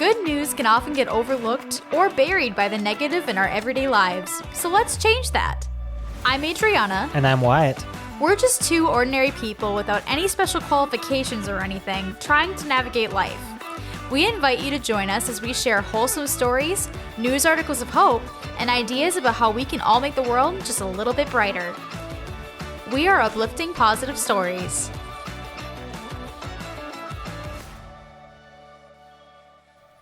Good news can often get overlooked or buried by the negative in our everyday lives, so let's change that. I'm Adrianna. And I'm Wyatt. We're just two ordinary people without any special qualifications or anything, trying to navigate life. We invite you to join us as we share wholesome stories, news articles of hope, and ideas about how we can all make the world just a little bit brighter. We are Uplifting Positive Stories.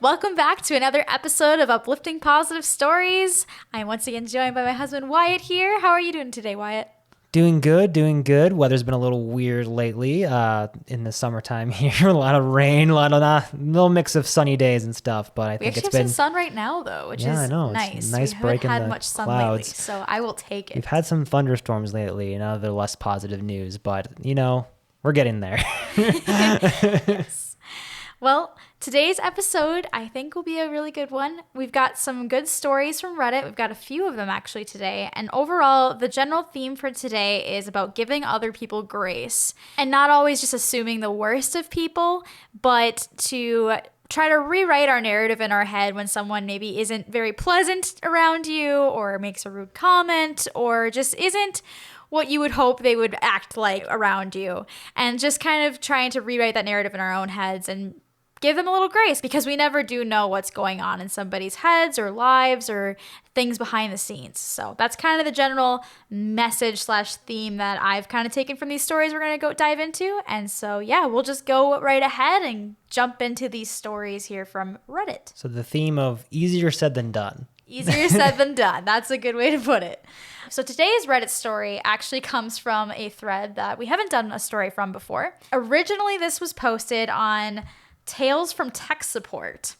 Welcome back to another episode of Uplifting Positive Stories. I'm once again joined by my husband Wyatt here. How are you doing today, Wyatt? Doing good. Weather's been a little weird lately in the summertime here. A lot of rain, a little mix of sunny days and stuff. But I think it's been... We actually have some sun right now, though, which is I know. nice. It's nice we break in haven't had the much sun clouds. lately, so I will take it. We've had some thunderstorms lately and other less positive news, but, we're getting there. Yes. Well, today's episode, I think, will be a really good one. We've got some good stories from Reddit. We've got a few of them actually today. And overall, the general theme for today is about giving other people grace and not always just assuming the worst of people, but to try to rewrite our narrative in our head when someone maybe isn't very pleasant around you or makes a rude comment or just isn't what you would hope they would act like around you. And just kind of trying to rewrite that narrative in our own heads and give them a little grace, because we never do know what's going on in somebody's heads or lives or things behind the scenes. So that's kind of the general message / theme that I've kind of taken from these stories we're going to go dive into. And so, yeah, we'll just go right ahead and jump into these stories here from Reddit. So the theme of easier said than done. Easier said than done. That's a good way to put it. So today's Reddit story actually comes from a thread that we haven't done a story from before. Originally, this was posted on Tales from Tech Support.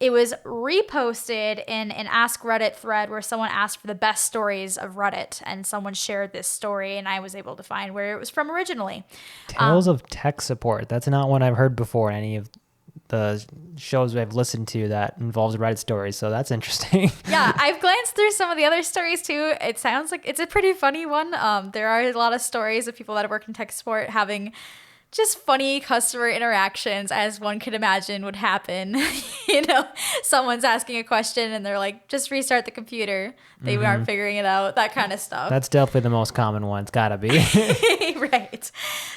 It was reposted in an Ask Reddit thread where someone asked for the best stories of Reddit, and someone shared this story, and I was able to find where it was from originally. Tales of Tech Support. That's not one I've heard before in any of the shows I've listened to that involves Reddit stories, so that's interesting. Yeah, I've glanced through some of the other stories too. It sounds like it's a pretty funny one. There are a lot of stories of people that work in tech support having just funny customer interactions, as one could imagine would happen. Someone's asking a question and they're like, just restart the computer. They aren't figuring it out, that kind of stuff. That's definitely the most common one. It's gotta be. Right.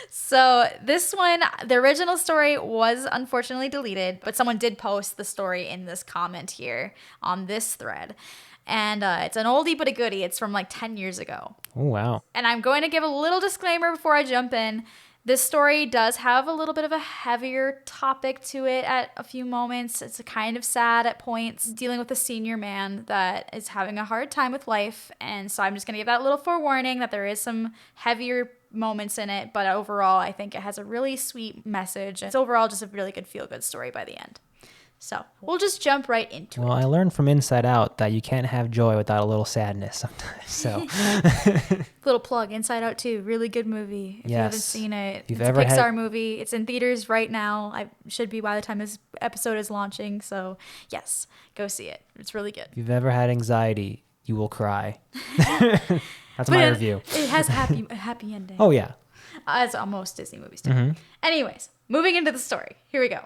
So this one, the original story was unfortunately deleted, but someone did post the story in this comment here on this thread. And it's an oldie but a goodie. It's from like 10 years ago. Oh, wow. And I'm going to give a little disclaimer before I jump in. This story does have a little bit of a heavier topic to it at a few moments. It's kind of sad at points, dealing with a senior man that is having a hard time with life. And so I'm just going to give that little forewarning that there is some heavier moments in it. But overall, I think it has a really sweet message. It's overall just a really good feel-good story by the end. So we'll just jump right into it. Well, I learned from Inside Out that you can't have joy without a little sadness sometimes. So, little plug, Inside Out 2, really good movie. If you haven't seen it, it's a Pixar movie. It's in theaters right now. I should be by the time this episode is launching. So yes, go see it. It's really good. If you've ever had anxiety, you will cry. That's my review. It has a happy ending. Oh, yeah. As most Disney movies do. Anyways, moving into the story. Here we go.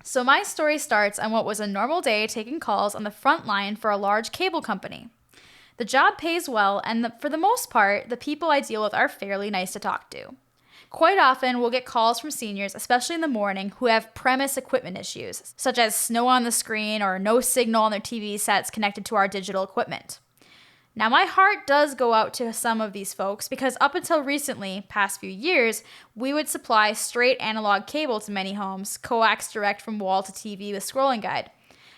So my story starts on what was a normal day taking calls on the front line for a large cable company. The job pays well, and for the most part, the people I deal with are fairly nice to talk to. Quite often, we'll get calls from seniors, especially in the morning, who have premise equipment issues, such as snow on the screen or no signal on their TV sets connected to our digital equipment. Now, my heart does go out to some of these folks because up until recently, past few years, we would supply straight analog cable to many homes, coax direct from wall to TV with scrolling guide.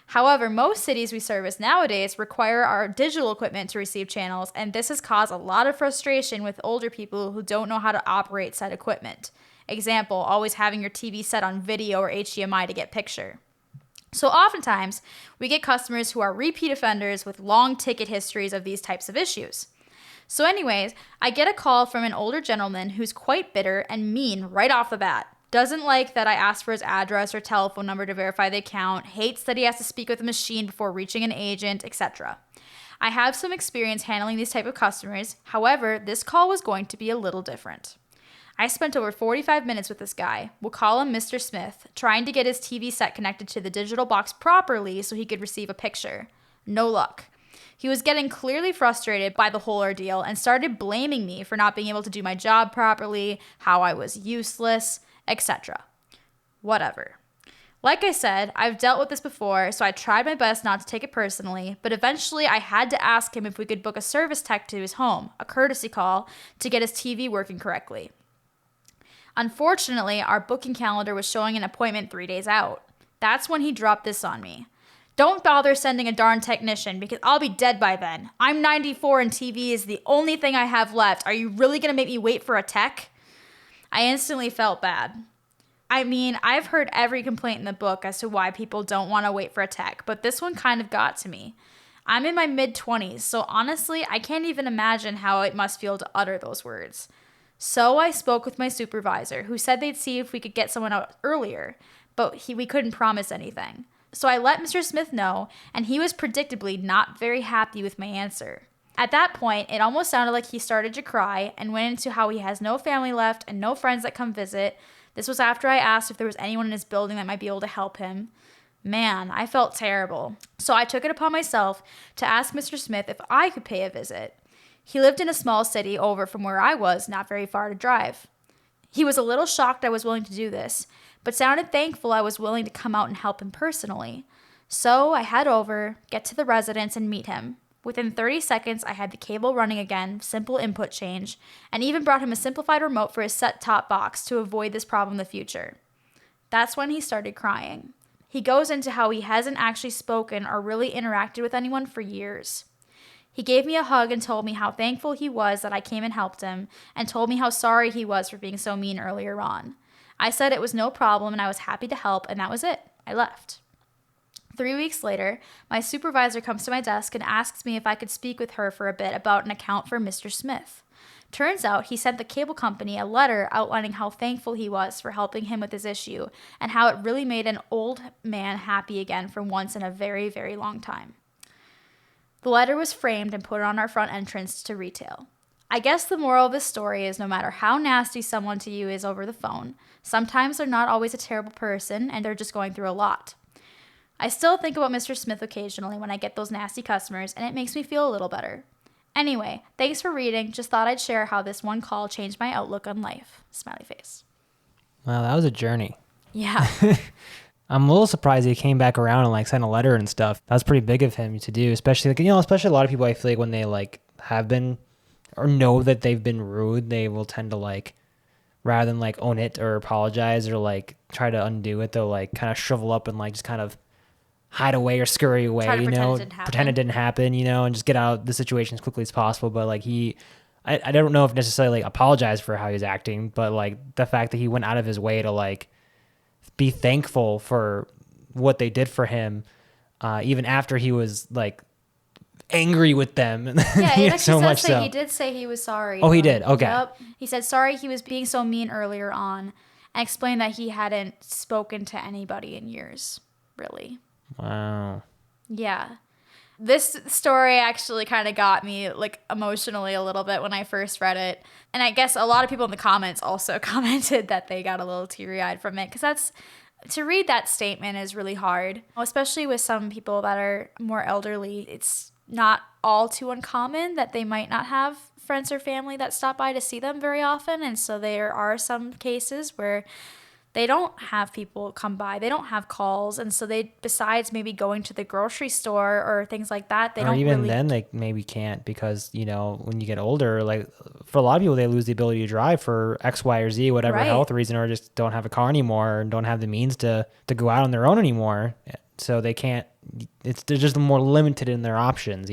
However, most cities we service nowadays require our digital equipment to receive channels, and this has caused a lot of frustration with older people who don't know how to operate said equipment. Example, always having your TV set on video or HDMI to get picture. So oftentimes, we get customers who are repeat offenders with long ticket histories of these types of issues. So anyways, I get a call from an older gentleman who's quite bitter and mean right off the bat. Doesn't like that I asked for his address or telephone number to verify the account, hates that he has to speak with a machine before reaching an agent, etc. I have some experience handling these type of customers. However, this call was going to be a little different. I spent over 45 minutes with this guy, we'll call him Mr. Smith, trying to get his TV set connected to the digital box properly so he could receive a picture. No luck. He was getting clearly frustrated by the whole ordeal and started blaming me for not being able to do my job properly, how I was useless, etc. Whatever. Like I said, I've dealt with this before, so I tried my best not to take it personally, but eventually I had to ask him if we could book a service tech to his home, a courtesy call, to get his TV working correctly. Unfortunately, our booking calendar was showing an appointment 3 days out. That's when he dropped this on me. Don't bother sending a darn technician because I'll be dead by then. I'm 94 and TV is the only thing I have left. Are you really going to make me wait for a tech? I instantly felt bad. I mean, I've heard every complaint in the book as to why people don't want to wait for a tech, but this one kind of got to me. I'm in my mid-20s, so honestly, I can't even imagine how it must feel to utter those words. So I spoke with my supervisor, who said they'd see if we could get someone out earlier, but we couldn't promise anything. So I let Mr. Smith know, and he was predictably not very happy with my answer. At that point, it almost sounded like he started to cry and went into how he has no family left and no friends that come visit. This was after I asked if there was anyone in his building that might be able to help him. Man, I felt terrible. So I took it upon myself to ask Mr. Smith if I could pay a visit. He lived in a small city over from where I was, not very far to drive. He was a little shocked I was willing to do this, but sounded thankful I was willing to come out and help him personally. So I head over, get to the residence, and meet him. Within 30 seconds, I had the cable running again, simple input change, and even brought him a simplified remote for his set-top box to avoid this problem in the future. That's when he started crying. He goes into how he hasn't actually spoken or really interacted with anyone for years. He gave me a hug and told me how thankful he was that I came and helped him, and told me how sorry he was for being so mean earlier on. I said it was no problem and I was happy to help, and that was it. I left. 3 weeks later, my supervisor comes to my desk and asks me if I could speak with her for a bit about an account for Mr. Smith. Turns out he sent the cable company a letter outlining how thankful he was for helping him with his issue and how it really made an old man happy again for once in a very, very long time. The letter was framed and put on our front entrance to retail. I guess the moral of this story is no matter how nasty someone to you is over the phone, sometimes they're not always a terrible person and they're just going through a lot. I still think about Mr. Smith occasionally when I get those nasty customers, and it makes me feel a little better. Anyway, thanks for reading. Just thought I'd share how this one call changed my outlook on life. Smiley face. Wow, that was a journey. Yeah. I'm a little surprised he came back around and like sent a letter and stuff. That was pretty big of him to do, especially especially a lot of people I feel like when they like have been or know that they've been rude, they will tend to like, rather than like own it or apologize or like try to undo it, they'll like kind of shrivel up and like just kind of hide away or scurry away, pretend it didn't happen, and just get out of the situation as quickly as possible. But like I don't know if necessarily like apologized for how he was acting, but like the fact that he went out of his way to like be thankful for what they did for him, even after he was like angry with them. Yeah, it actually he did say he was sorry. Oh, he did? Okay. Yep. He said sorry he was being so mean earlier on and explained that he hadn't spoken to anybody in years, really. Wow. Yeah. This story actually kind of got me like emotionally a little bit when I first read it. And I guess a lot of people in the comments also commented that they got a little teary-eyed from it, because to read that statement is really hard, especially with some people that are more elderly. It's not all too uncommon that they might not have friends or family that stop by to see them very often. And so there are some cases where they don't have people come by. They don't have calls. And so besides maybe going to the grocery store or things like that, then they maybe can't because, when you get older, like for a lot of people, they lose the ability to drive for X, Y, or Z, whatever health reason, or just don't have a car anymore and don't have the means to go out on their own anymore. So they can't, they're just more limited in their options,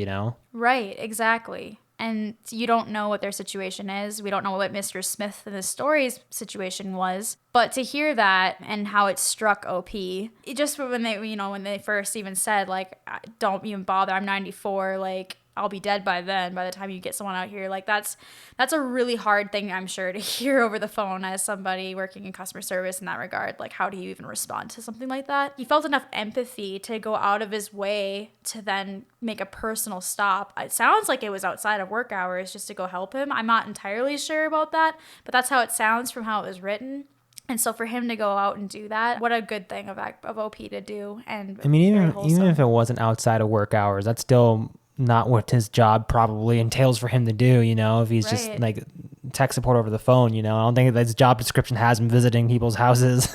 Right, exactly. And you don't know what their situation is. We don't know what Mr. Smith in the story's situation was. But to hear that and how it struck OP, it just when they first even said, like, don't even bother, I'm 94, like, I'll be dead by then, by the time you get someone out here. Like that's a really hard thing, I'm sure, to hear over the phone as somebody working in customer service in that regard. Like, how do you even respond to something like that? He felt enough empathy to go out of his way to then make a personal stop. It sounds like it was outside of work hours just to go help him. I'm not entirely sure about that, but that's how it sounds from how it was written. And so for him to go out and do that, what a good thing of OP to do. And I mean, even if it wasn't outside of work hours, that's still not what his job probably entails for him to do, you know, if he's just like tech support over the phone, you know. I don't think that his job description has him visiting people's houses.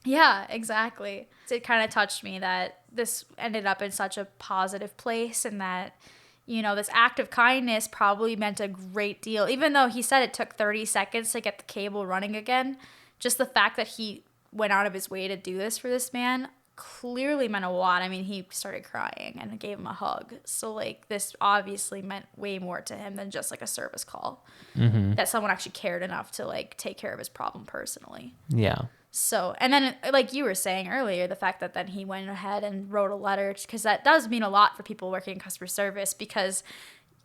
Yeah, exactly. It kind of touched me that this ended up in such a positive place, and that, you know, this act of kindness probably meant a great deal. Even though he said it took 30 seconds to get the cable running again, just the fact that he went out of his way to do this for this man clearly meant a lot. I mean, he started crying and gave him a hug. So, like, this obviously meant way more to him than just, like, a service call. Mm-hmm. That someone actually cared enough to, like, take care of his problem personally. Yeah. So, and then, like you were saying earlier, the fact that then he went ahead and wrote a letter, because that does mean a lot for people working in customer service, because,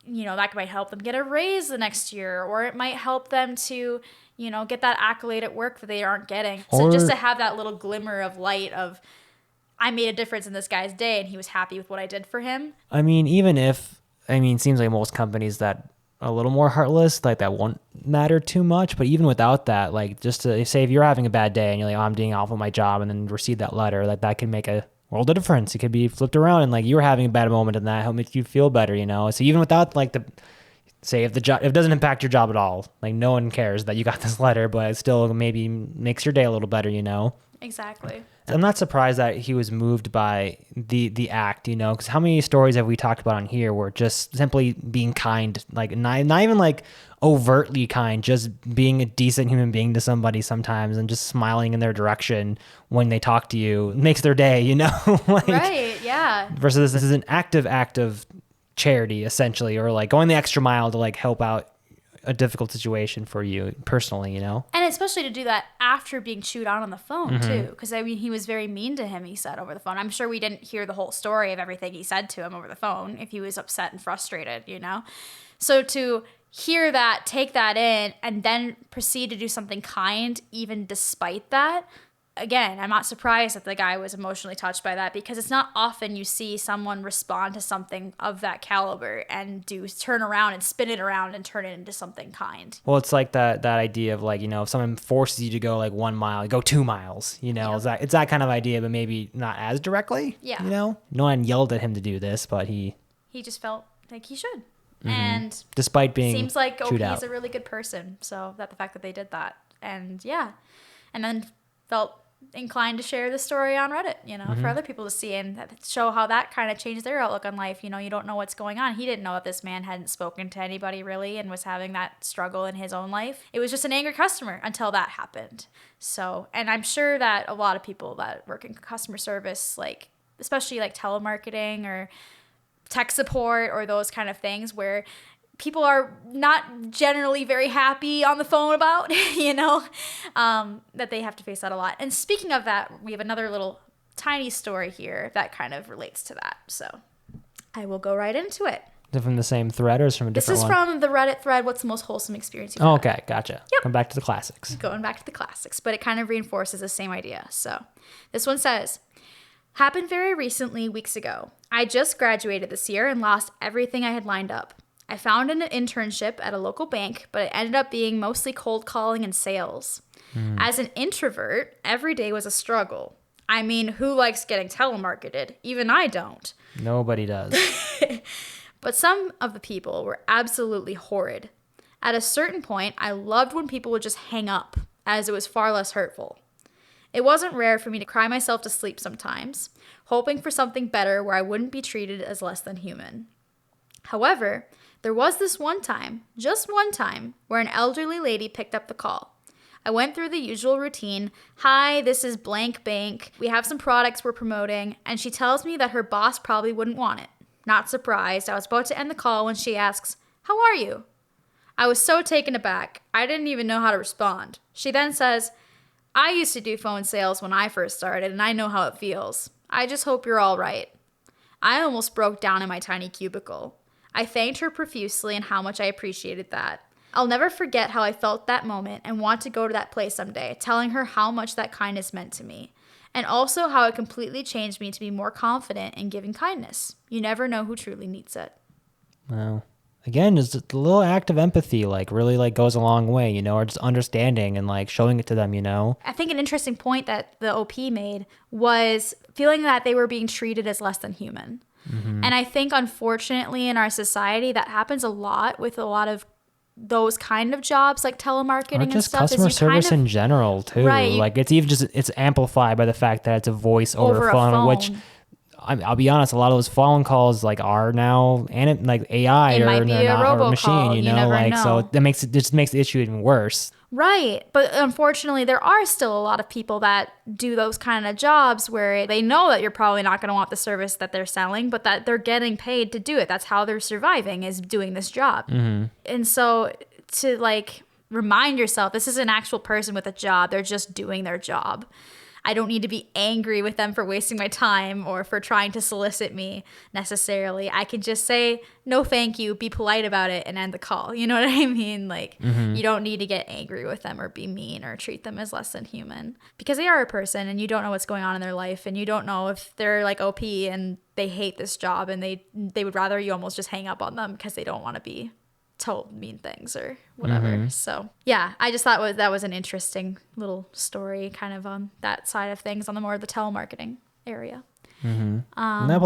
you know, that might help them get a raise the next year, or it might help them to, you know, get that accolade at work that they aren't getting. So just to have that little glimmer of light of, I made a difference in this guy's day and he was happy with what I did for him. I mean, it seems like most companies that are a little more heartless, like that won't matter too much. But even without that, like, just to say if you're having a bad day and you're like, oh, I'm doing off of my job, and then receive that letter, that can make a world of difference. It could be flipped around, and like you were having a bad moment, and that helped make you feel better, you know? So even without like if it doesn't impact your job at all, like no one cares that you got this letter, but it still maybe makes your day a little better, you know? Exactly. I'm not surprised that he was moved by the act, you know, because how many stories have we talked about on here where just simply being kind, like not even like overtly kind, just being a decent human being to somebody sometimes and just smiling in their direction when they talk to you makes their day, you know? Like, right, yeah. Versus this is an act of charity, essentially, or like going the extra mile to like help out a difficult situation for you personally, you know? And especially to do that after being chewed out on the phone, too. Because, I mean, he was very mean to him, he said, over the phone. I'm sure we didn't hear the whole story of everything he said to him over the phone if he was upset and frustrated, you know? So to hear that, take that in, and then proceed to do something kind, even despite that, again, I'm not surprised that the guy was emotionally touched by that, because it's not often you see someone respond to something of that caliber and turn around and spin it around and turn it into something kind. Well, it's like that idea of like, you know, if someone forces you to go like 1 mile, go 2 miles, you know, it's that kind of idea, but maybe not as directly, you know? No one yelled at him to do this, but he just felt like he should. And despite being seems like OP out. is a really good person. So that the fact that they did that, and and then felt inclined to share the story on Reddit, you know, for other people to see and show how that kind of changed their outlook on life. You know, you don't know what's going on. He didn't know that this man hadn't spoken to anybody really and was having that struggle in his own life. It was just an angry customer until that happened. So, and I'm sure that a lot of people that work in customer service, like especially like telemarketing or tech support or those kind of things where people are not generally very happy on the phone about, you know, that they have to face that a lot. And speaking of that, we have another little tiny story here that kind of relates to that. So I will go right into it. Is it from the same thread or is it from a different one? This is from the Reddit thread, what's the most wholesome experience you've had? Okay, gotcha. Yep. Come back to the classics. Going back to the classics, but it kind of reinforces the same idea. So this one says, happened very recently, weeks ago. I just graduated this year and lost everything I had lined up. I found an internship at a local bank, but it ended up being mostly cold calling and sales. As an introvert, every day was a struggle. I mean, who likes getting telemarketed? Even I don't. Nobody does. But some of the people were absolutely horrid. At a certain point, I loved when people would just hang up, as it was far less hurtful. It wasn't rare for me to cry myself to sleep sometimes, hoping for something better where I wouldn't be treated as less than human. However, there was this one time, just one time, where an elderly lady picked up the call. I went through the usual routine. Hi, this is blank bank. We have some products we're promoting, and she tells me that her boss probably wouldn't want it. Not surprised, I was about to end the call when she asks, "How are you?" I was so taken aback, I didn't even know how to respond. She then says, "I used to do phone sales when I first started, and I know how it feels. I just hope you're all right." I almost broke down in my tiny cubicle. I thanked her profusely and how much I appreciated that. I'll never forget how I felt that moment and want to go to that place someday, telling her how much that kindness meant to me. And also how it completely changed me to be more confident in giving kindness. You never know who truly needs it. Well, again, just a little act of empathy, like really like goes a long way, you know, or just understanding and like showing it to them, you know. I think an interesting point that the OP made was feeling that they were being treated as less than human. And I think, unfortunately, in our society, that happens a lot with a lot of those kind of jobs like telemarketing Or and just stuff. customer service in general too. Right, like it's even just it's amplified by the fact that it's a voice over a phone, phone. which I'll be honest, a lot of those phone calls like are now and like AI It or, might be a not, or robocall, machine, you know, never like know. so that makes it just makes the issue even worse. Right. But unfortunately, there are still a lot of people that do those kind of jobs where they know that you're probably not going to want the service that they're selling, but that they're getting paid to do it. That's how they're surviving, is doing this job. And so to like remind yourself, this is an actual person with a job. They're just doing their job. I don't need to be angry with them for wasting my time or for trying to solicit me necessarily. I can just say, no, thank you, be polite about it, and end the call. You know what I mean? Like, you don't need to get angry with them or be mean or treat them as less than human, because they are a person and you don't know what's going on in their life, and you don't know if they're like OP and they hate this job and they would rather you almost just hang up on them because they don't want to be told mean things or whatever. So yeah, I just thought that was an interesting little story kind of on that side of things, on the more of the telemarketing area. And that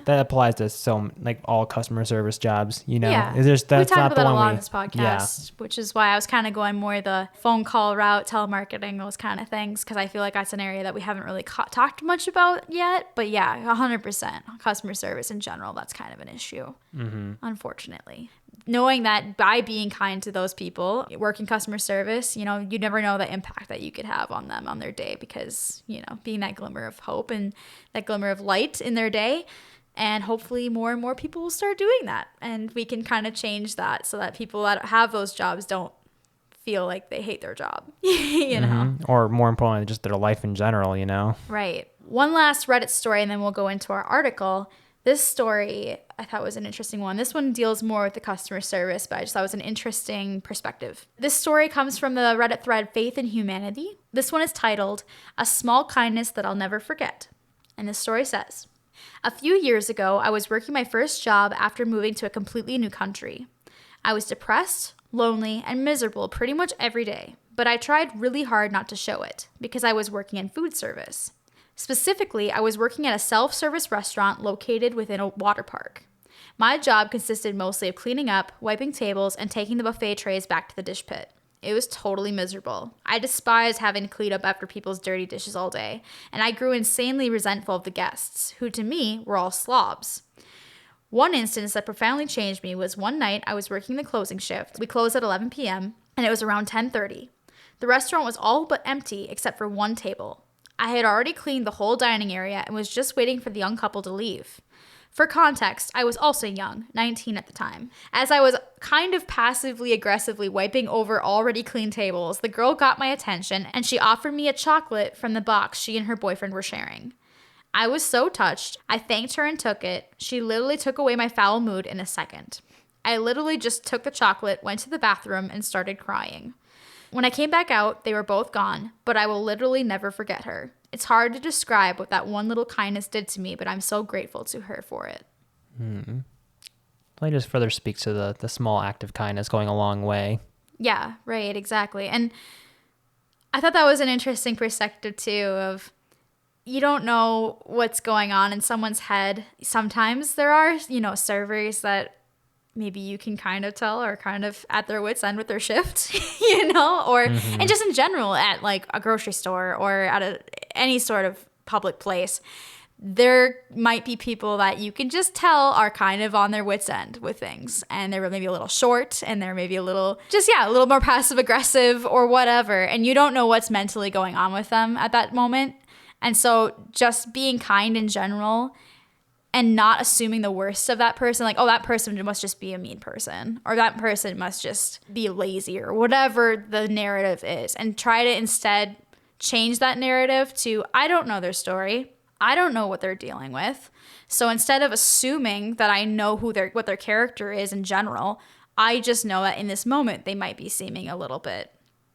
applies to so like all customer service jobs, you know. Yeah, That's we talked not about the that a one lot we, on this podcast, which is why I was kind of going more the phone call route, telemarketing, those kind of things, because I feel like that's an area that we haven't really talked much about yet. But yeah, 100% customer service in general, that's kind of an issue, unfortunately. Knowing that by being kind to those people, working customer service, you know, you never know the impact that you could have on them on their day, because, you know, being that glimmer of hope and that glimmer of light in their day. And hopefully more and more people will start doing that. And we can kind of change that so that people that have those jobs don't feel like they hate their job, you know? Or more importantly, just their life in general, you know? Right. One last Reddit story, and then we'll go into our article. This story I thought was an interesting one. This one deals more with the customer service, but I just thought it was an interesting perspective. This story comes from the Reddit thread Faith in Humanity. This one is titled, A Small Kindness That I'll Never Forget. And this story says, a few years ago, I was working my first job after moving to a completely new country. I was depressed, lonely, and miserable pretty much every day, but I tried really hard not to show it because I was working in food service. Specifically, I was working at a self-service restaurant located within a water park. My job consisted mostly of cleaning up, wiping tables, and taking the buffet trays back to the dish pit. It was totally miserable. I despised having to clean up after people's dirty dishes all day, and I grew insanely resentful of the guests, who to me were all slobs. One instance that profoundly changed me was one night I was working the closing shift. We closed at 11 p.m., and it was around 10:30. The restaurant was all but empty except for one table. I had already cleaned the whole dining area and was just waiting for the young couple to leave. For context, I was also young, 19 at the time. As I was kind of passively aggressively wiping over already clean tables, the girl got my attention and she offered me a chocolate from the box she and her boyfriend were sharing. I was so touched. I thanked her and took it. She literally took away my foul mood in a second. I literally just took the chocolate, went to the bathroom, and started crying. When I came back out, they were both gone, but I will literally never forget her. It's hard to describe what that one little kindness did to me, but I'm so grateful to her for it. It just further speaks to the small act of kindness going a long way. Yeah, right, exactly. And I thought that was an interesting perspective too of, you don't know what's going on in someone's head. Sometimes there are, you know, servers that maybe you can kind of tell are kind of at their wits' end with their shift, you know, or, and just in general at like a grocery store or at any sort of public place, there might be people that you can just tell are kind of on their wits' end with things. And they're maybe a little short and they're maybe a little more passive aggressive or whatever. And you don't know what's mentally going on with them at that moment. And so just being kind in general and not assuming the worst of that person, like, oh, that person must just be a mean person, or that person must just be lazy, or whatever the narrative is, and try to instead change that narrative to, I don't know their story. I don't know what they're dealing with. So instead of assuming that I know what their character is in general, I just know that in this moment they might be seeming a little bit,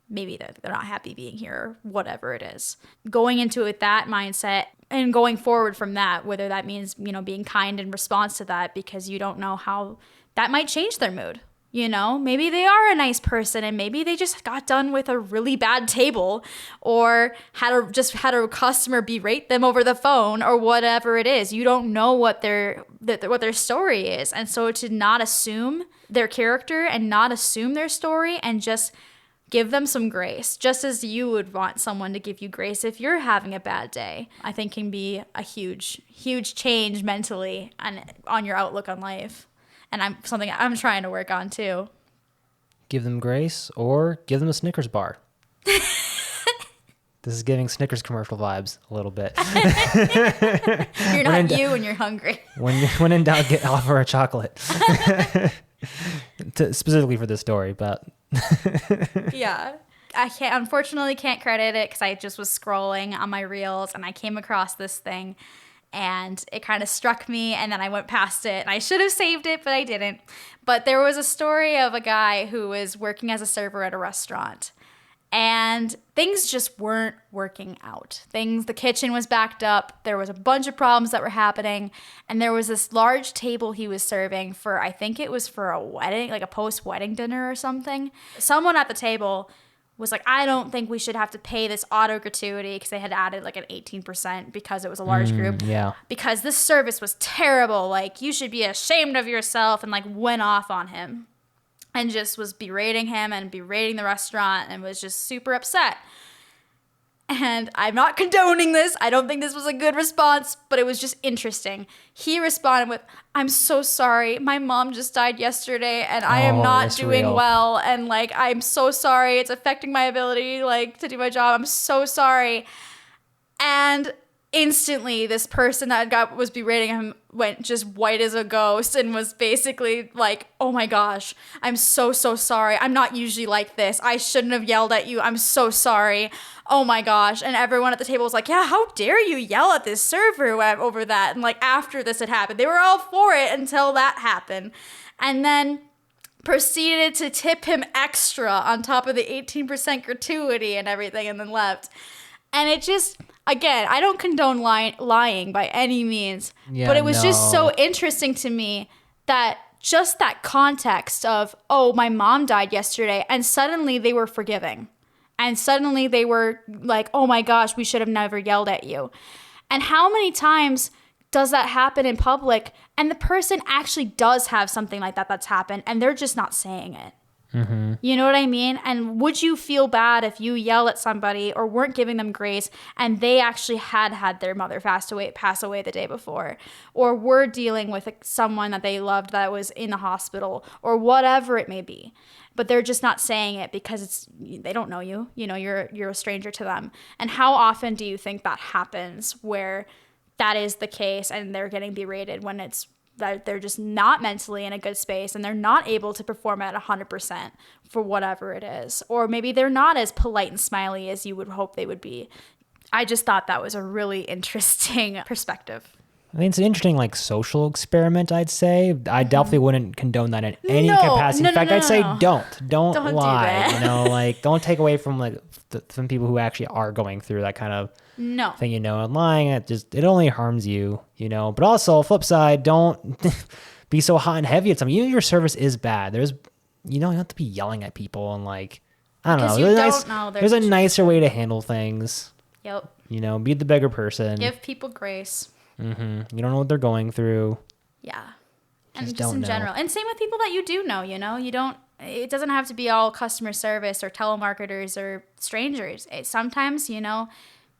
maybe they're not happy being here or whatever it is. Going into it with that mindset and going forward from that, whether that means, being kind in response to that, because you don't know how that might change their mood. Maybe they are a nice person and maybe they just got done with a really bad table or had a customer berate them over the phone or whatever it is. You don't know what their story is. And so to not assume their character and not assume their story and just give them some grace, just as you would want someone to give you grace if you're having a bad day, I think can be a huge, huge change mentally and on your outlook on life. And something I'm trying to work on too. Give them grace or give them a Snickers bar. This is giving Snickers commercial vibes a little bit. You're not you when you're hungry. When in doubt, offer a chocolate. Specifically for this story, but... Yeah. I unfortunately can't credit it because I just was scrolling on my reels and I came across this thing. And it kind of struck me, and then I went past it. And I should have saved it, but I didn't. But there was a story of a guy who was working as a server at a restaurant. And things just weren't working out. The kitchen was backed up. There was a bunch of problems that were happening. And there was this large table he was serving for, I think it was for a wedding, like a post-wedding dinner or something. Someone at the table was like, I don't think we should have to pay this auto gratuity, because they had added like an 18% because it was a large group. Yeah. Because this service was terrible. Like, you should be ashamed of yourself, and like went off on him and just was berating him and berating the restaurant and was just super upset. And I'm not condoning this. I don't think this was a good response, but it was just interesting. He responded with, I'm so sorry. My mom just died yesterday and I am not doing real. well. And like, I'm so sorry. It's affecting my ability like to do my job. I'm so sorry. And instantly this person that was berating him went just white as a ghost and was basically like, oh my gosh, I'm so sorry. I'm not usually like this. I shouldn't have yelled at you. I'm so sorry. Oh my gosh. And everyone at the table was like, yeah, how dare you yell at this server over that? And like after this had happened, they were all for it until that happened. And then proceeded to tip him extra on top of the 18% gratuity and everything, and then left. And it just, again, I don't condone lying by any means, but it was just so interesting to me that just that context of, oh, my mom died yesterday, and suddenly they were forgiving. And suddenly they were like, oh my gosh, we should have never yelled at you. And how many times does that happen in public, and the person actually does have something like that's happened, and they're just not saying it? Mm-hmm. You know what I mean? And would you feel bad if you yell at somebody or weren't giving them grace and they actually had their mother pass away the day before, or were dealing with someone that they loved that was in the hospital, or whatever it may be, but they're just not saying it because they don't know you. You know, you're a stranger to them. And how often do you think that happens where that is the case and they're getting berated when it's that they're just not mentally in a good space and they're not able to perform at 100% for whatever it is. Or maybe they're not as polite and smiley as you would hope they would be. I just thought that was a really interesting perspective. I mean, it's an interesting, like, social experiment, I'd say. I definitely wouldn't condone that in any capacity. In fact, I'd say don't lie. Do you know, like, don't take away from, like, some people who actually are going through that kind of thing, you know. And lying, it only harms you, you know. But also, flip side, don't be so hot and heavy at something. You know, your service is bad. You don't have to be yelling at people and, like, I don't know. There's a nicer way to handle things. Yep. You know, be the bigger person. Give people grace. Mm-hmm. You don't know what they're going through. Yeah. And just in general. And same with people that you do know, you know. It doesn't have to be all customer service or telemarketers or strangers. Sometimes, you know,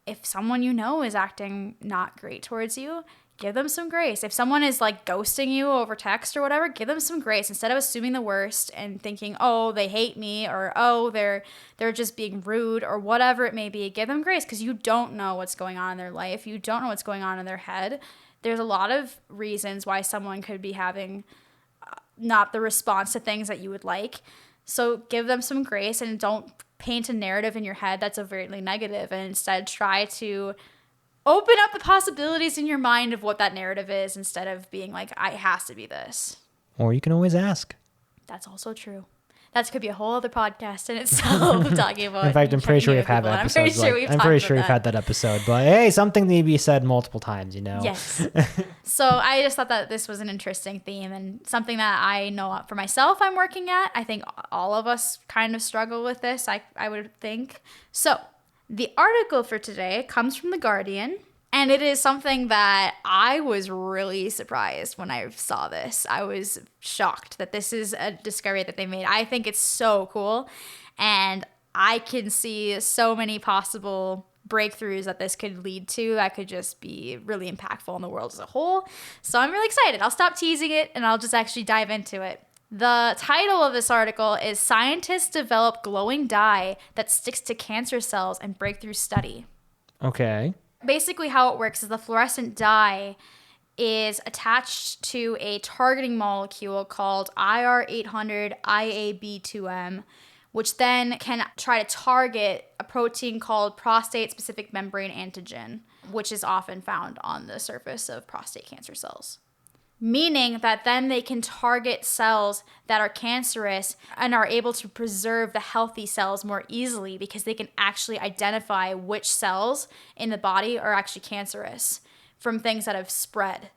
if someone you know is acting not great towards you, give them some grace. If someone is like ghosting you over text or whatever, give them some grace instead of assuming the worst and thinking, oh, they hate me, or oh, they're just being rude, or whatever it may be. Give them grace because you don't know what's going on in their life. You don't know what's going on in their head. There's a lot of reasons why someone could be having not the response to things that you would like. So give them some grace and don't paint a narrative in your head that's overtly negative, and instead try to Open up the possibilities in your mind of what that narrative is instead of being like, it has to be this. Or you can always ask. That's also true. That could be a whole other podcast in itself talking about. In fact, I'm pretty sure we've had that episode. I'm pretty sure we've had that episode. But hey, something need to be said multiple times, you know? Yes. So I just thought that this was an interesting theme and something that I know for myself I'm working at. I think all of us kind of struggle with this, I would think. So the article for today comes from The Guardian. And it is something that I was really surprised when I saw this. I was shocked that this is a discovery that they made. I think it's so cool. And I can see so many possible breakthroughs that this could lead to that could just be really impactful in the world as a whole. So I'm really excited. I'll stop teasing it and I'll just actually dive into it. The title of this article is Scientists Develop Glowing Dye That Sticks to Cancer Cells in Breakthrough Study. Okay. Basically how it works is the fluorescent dye is attached to a targeting molecule called IR800 IAB2M, which then can try to target a protein called prostate-specific membrane antigen, which is often found on the surface of prostate cancer cells. Meaning that then they can target cells that are cancerous and are able to preserve the healthy cells more easily because they can actually identify which cells in the body are actually cancerous from things that have spread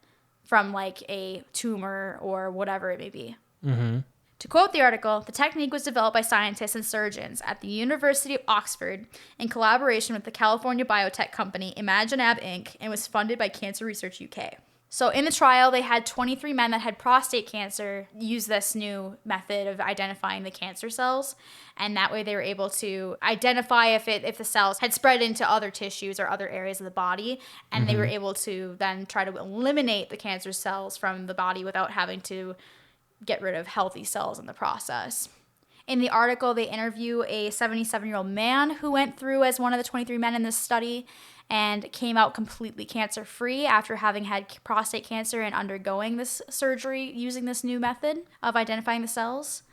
from like a tumor or whatever it may be. Mm-hmm. To quote the article, the technique was developed by scientists and surgeons at the University of Oxford in collaboration with the California biotech company ImagineAb Inc. and was funded by Cancer Research UK. So in the trial, they had 23 men that had prostate cancer use this new method of identifying the cancer cells. And that way they were able to identify if the cells had spread into other tissues or other areas of the body. And they were able to then try to eliminate the cancer cells from the body without having to get rid of healthy cells in the process. In the article, they interview a 77-year-old man who went through as one of the 23 men in this study and came out completely cancer-free after having had prostate cancer and undergoing this surgery using this new method of identifying the cells.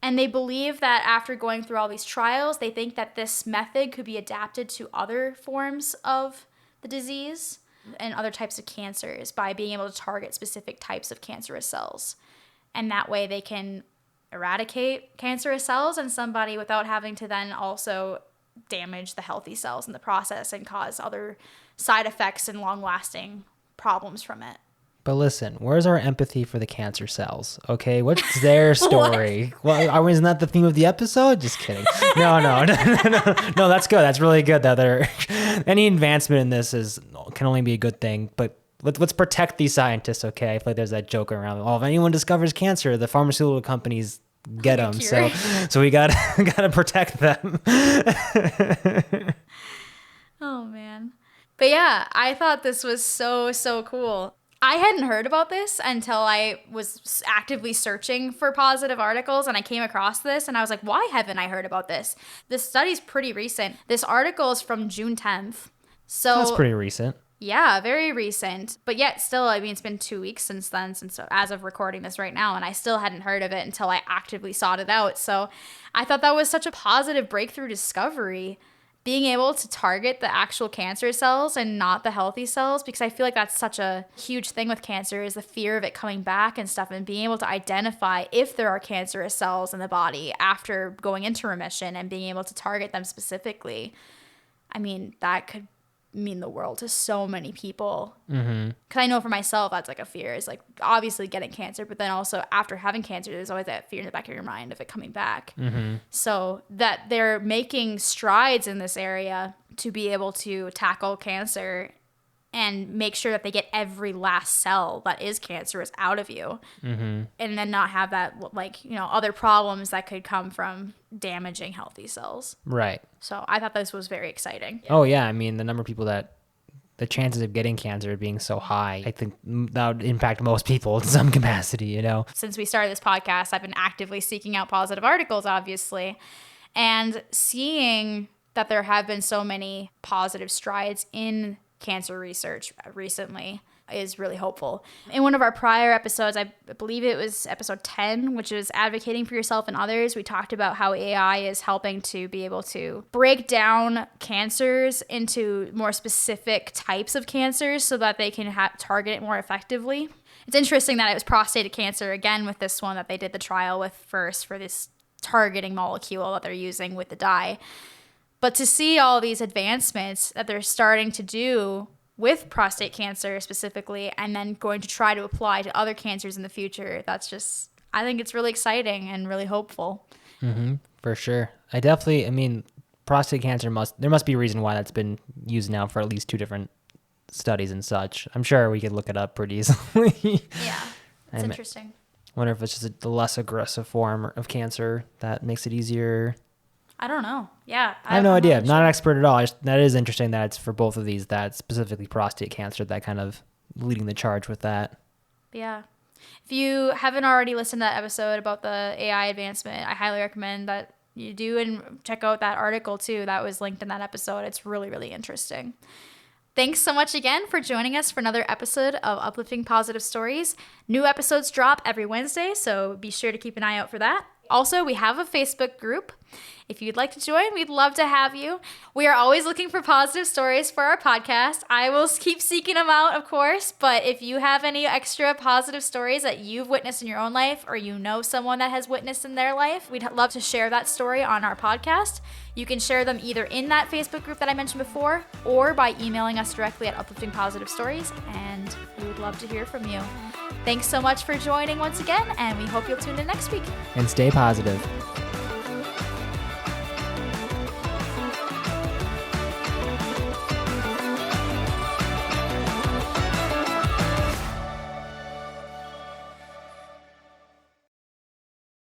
And they believe that after going through all these trials, they think that this method could be adapted to other forms of the disease and other types of cancers by being able to target specific types of cancerous cells. And that way they can eradicate cancerous cells in somebody without having to then also damage the healthy cells in the process and cause other side effects and long-lasting problems from it. But listen, where's our empathy for the cancer cells? Okay, what's their story? Well, isn't that the theme of the episode? Just kidding. No, that's good. That's really good. That any advancement in this can only be a good thing. But let's protect these scientists. Okay, I feel like there's that joke around. Oh, if anyone discovers cancer, the pharmaceutical companies get them. So we gotta protect them. Oh man. But yeah, I thought this was so cool. I hadn't heard about this until I was actively searching for positive articles and I came across this and I was like, why haven't I heard about this? This study's pretty recent. This article is from June 10th. So that's pretty recent. Yeah, very recent. But yet still, I mean, it's been 2 weeks since then, since as of recording this right now, and I still hadn't heard of it until I actively sought it out. So I thought that was such a positive breakthrough discovery, being able to target the actual cancer cells and not the healthy cells, because I feel like that's such a huge thing with cancer is the fear of it coming back and stuff, and being able to identify if there are cancerous cells in the body after going into remission and being able to target them specifically. I mean, that could mean the world to so many people. Because I know for myself, that's like a fear, is like obviously getting cancer, but then also after having cancer, there's always that fear in the back of your mind of it coming back. So that they're making strides in this area to be able to tackle cancer and make sure that they get every last cell that is cancerous out of you, and then not have that, like, you know, other problems that could come from damaging healthy cells. Right. So I thought this was very exciting. Oh yeah, I mean, the number of people the chances of getting cancer being so high, I think that would impact most people in some capacity, you know? Since we started this podcast, I've been actively seeking out positive articles, obviously, and seeing that there have been so many positive strides in cancer research recently is really hopeful. In one of our prior episodes, I believe it was episode 10, which is advocating for yourself and others, we talked about how AI is helping to be able to break down cancers into more specific types of cancers so that they can target it more effectively. It's interesting that it was prostate cancer again with this one that they did the trial with first for this targeting molecule that they're using with the dye. But to see all these advancements that they're starting to do with prostate cancer specifically, and then going to try to apply to other cancers in the future, that's just, I think it's really exciting and really hopeful. For sure. Prostate cancer there must be a reason why that's been used now for at least 2 different studies and such. I'm sure we could look it up pretty easily. Yeah, it's interesting. Wonder if it's just a less aggressive form of cancer that makes it easier. I don't know. Yeah. I have no idea. I'm not an expert at all. That is interesting that it's for both of these, that specifically prostate cancer, that kind of leading the charge with that. Yeah. If you haven't already listened to that episode about the AI advancement, I highly recommend that you do and check out that article too. That was linked in that episode. It's really, really interesting. Thanks so much again for joining us for another episode of Uplifting Positive Stories. New episodes drop every Wednesday, so be sure to keep an eye out for that. Also, we have a Facebook group. If you'd like to join, we'd love to have you. We are always looking for positive stories for our podcast. I will keep seeking them out, of course, but if you have any extra positive stories that you've witnessed in your own life, or you know someone that has witnessed in their life, we'd love to share that story on our podcast. You can share them either in that Facebook group that I mentioned before, or by emailing us directly at upliftingpositivestories, and we would love to hear from you. Thanks so much for joining once again, and we hope you'll tune in next week. And stay positive.